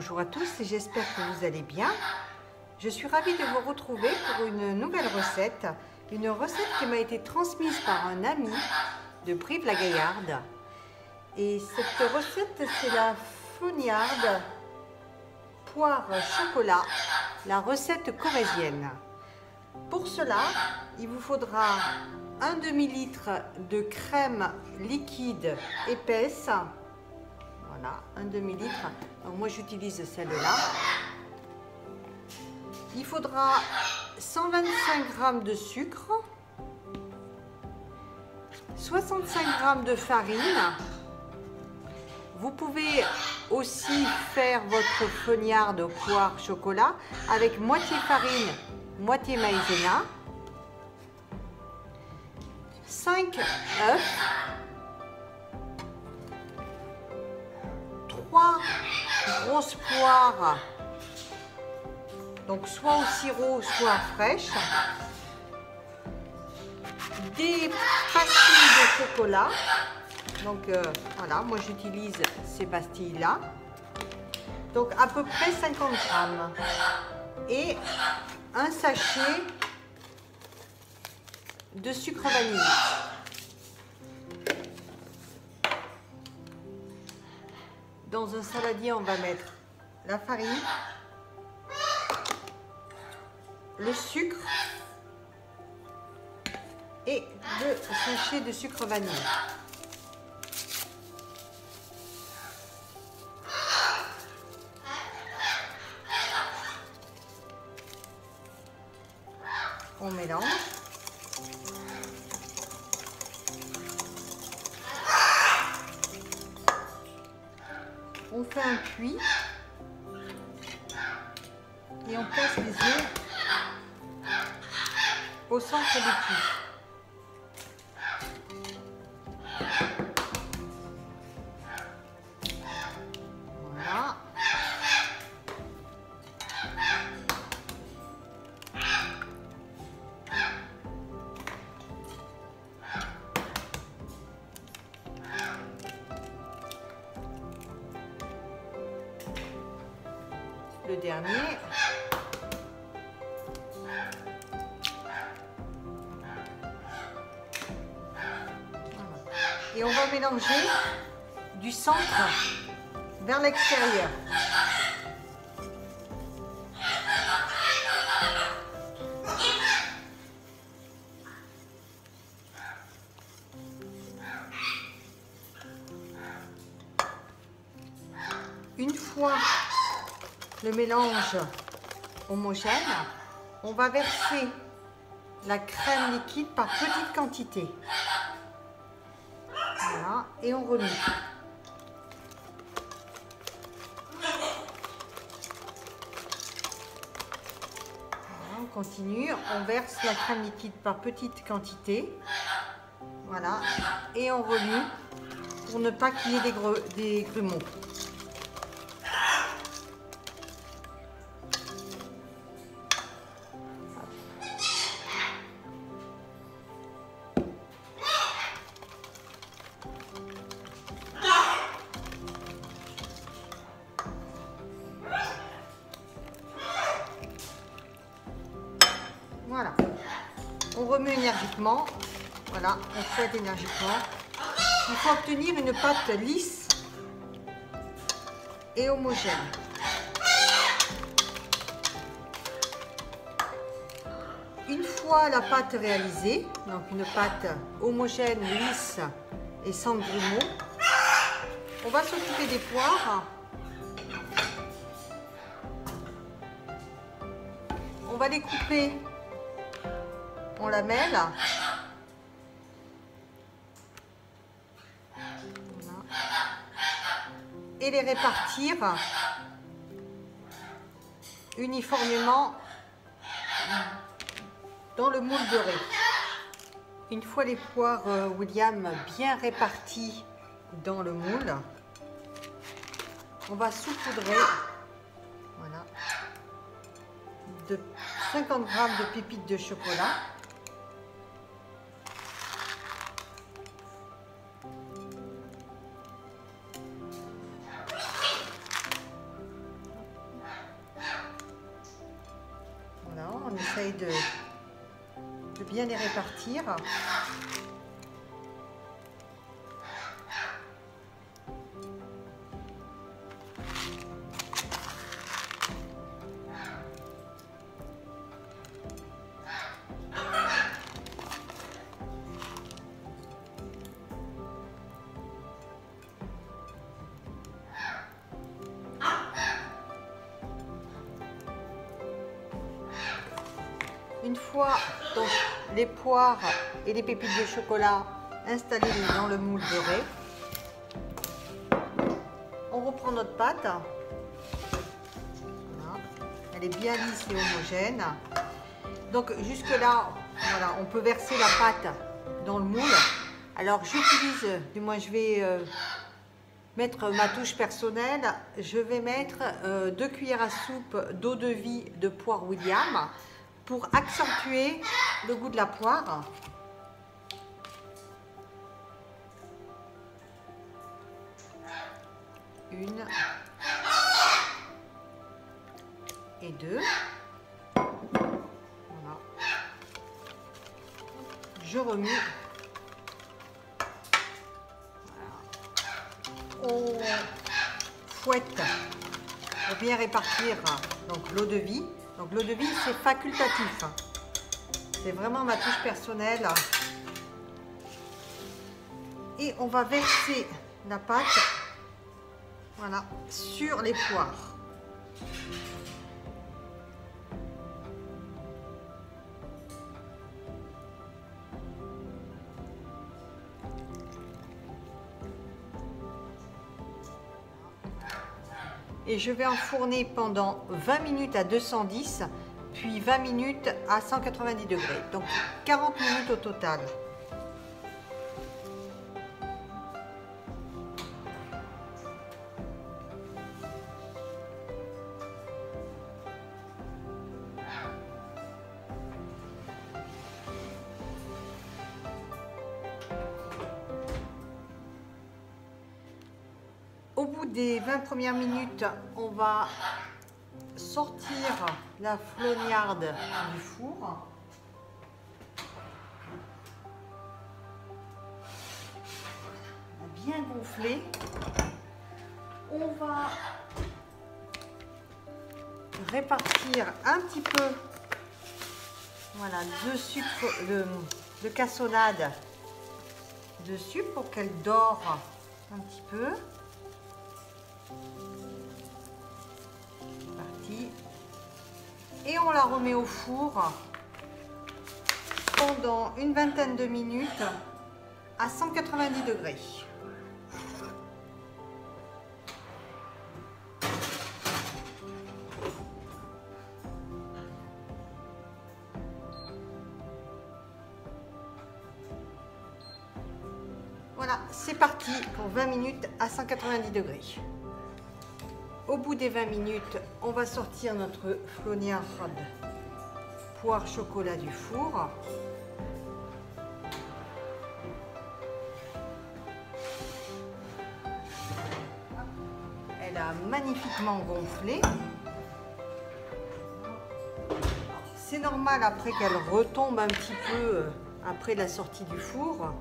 Bonjour à tous et j'espère que vous allez bien. Je suis ravie de vous retrouver pour une nouvelle recette. Une recette qui m'a été transmise par un ami de Brive-la-Gaillarde. Et cette recette, c'est la fonniarde poire chocolat, la recette corrézienne. Pour cela, il vous faudra un demi-litre de crème liquide épaisse. Voilà, un demi-litre. Donc moi j'utilise celle-là. Il faudra 125 g de sucre, 65 g de farine. Vous pouvez aussi faire votre fonniarde poire chocolat avec moitié farine, moitié maïzena, 5 œufs, 3 grosses poires, donc soit au sirop, soit fraîches, des pastilles de chocolat. Donc voilà, moi j'utilise ces pastilles là, donc à peu près 50 g, et un sachet de sucre vanille. Dans un saladier, on va mettre la farine, le sucre et le sachet de sucre vanille. On mélange. On fait un puits et on place les œufs au centre du puits. Voilà. Le dernier. Et on va mélanger du centre vers l'extérieur. Une fois le mélange homogène, on va verser la crème liquide par petite quantité. Voilà, et on remue. Voilà, on continue, on verse la crème liquide par petite quantité. Voilà, et on remue pour ne pas qu'il y ait des grumeaux. Voilà, on remue énergiquement, voilà, on fouette énergiquement. Il faut obtenir une pâte lisse et homogène. Une fois la pâte réalisée, donc une pâte homogène, lisse et sans grumeaux, on va s'occuper des poires. On va les couper en lamelles. Voilà. Et les répartir uniformément dans le moule doré. Une fois les poires William bien réparties dans le moule, on va saupoudrer, voilà, de 50 g de pépites de chocolat. de bien les répartir. Une fois donc les poires et les pépites de chocolat installées dans le moule beurré, on reprend notre pâte. Voilà. Elle est bien lisse et homogène. Donc jusque là, voilà, on peut verser la pâte dans le moule. Alors j'utilise, du moins je vais mettre ma touche personnelle. Je vais mettre 2 cuillères à soupe d'eau de vie de poire William, pour accentuer le goût de la poire. Une et deux. Voilà. Je remue. Voilà. On fouette pour bien répartir donc l'eau de vie. Donc l'eau de vie, c'est facultatif. C'est vraiment ma touche personnelle. Et on va verser la pâte, voilà, sur les poires. Et je vais enfourner pendant 20 minutes à 210, puis 20 minutes à 190 degrés. Donc 40 minutes au total. Au bout des 20 premières minutes, on va sortir la flognarde du four. Bien gonflé. On va répartir un petit peu, voilà, de sucre, de cassonade dessus pour qu'elle dore un petit peu. Parti. Et on la remet au four pendant une vingtaine de minutes à 190 degrés. Voilà, c'est parti pour 20 minutes à 190 degrés. Au bout des 20 minutes, on va sortir notre flognarde poire chocolat du four. Elle a magnifiquement gonflé. C'est normal après qu'elle retombe un petit peu après la sortie du four.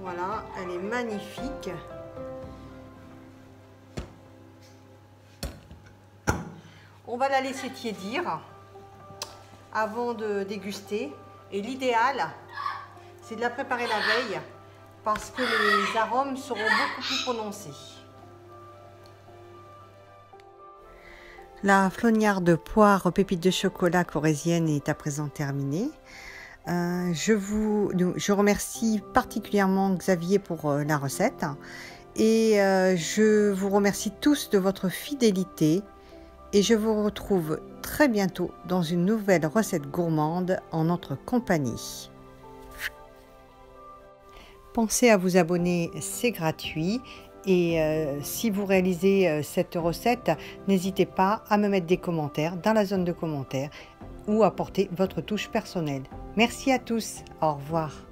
Voilà, elle est magnifique. On va la laisser tiédir avant de déguster. Et l'idéal, c'est de la préparer la veille parce que les arômes seront beaucoup plus prononcés. La flognarde poire pépites de chocolat corésienne est à présent terminée. Je remercie particulièrement Xavier pour la recette et je vous remercie tous de votre fidélité et je vous retrouve très bientôt dans une nouvelle recette gourmande en notre compagnie. Pensez à vous abonner, c'est gratuit. Et si vous réalisez cette recette, n'hésitez pas à me mettre des commentaires dans la zone de commentaires ou apporter votre touche personnelle. Merci à tous, au revoir.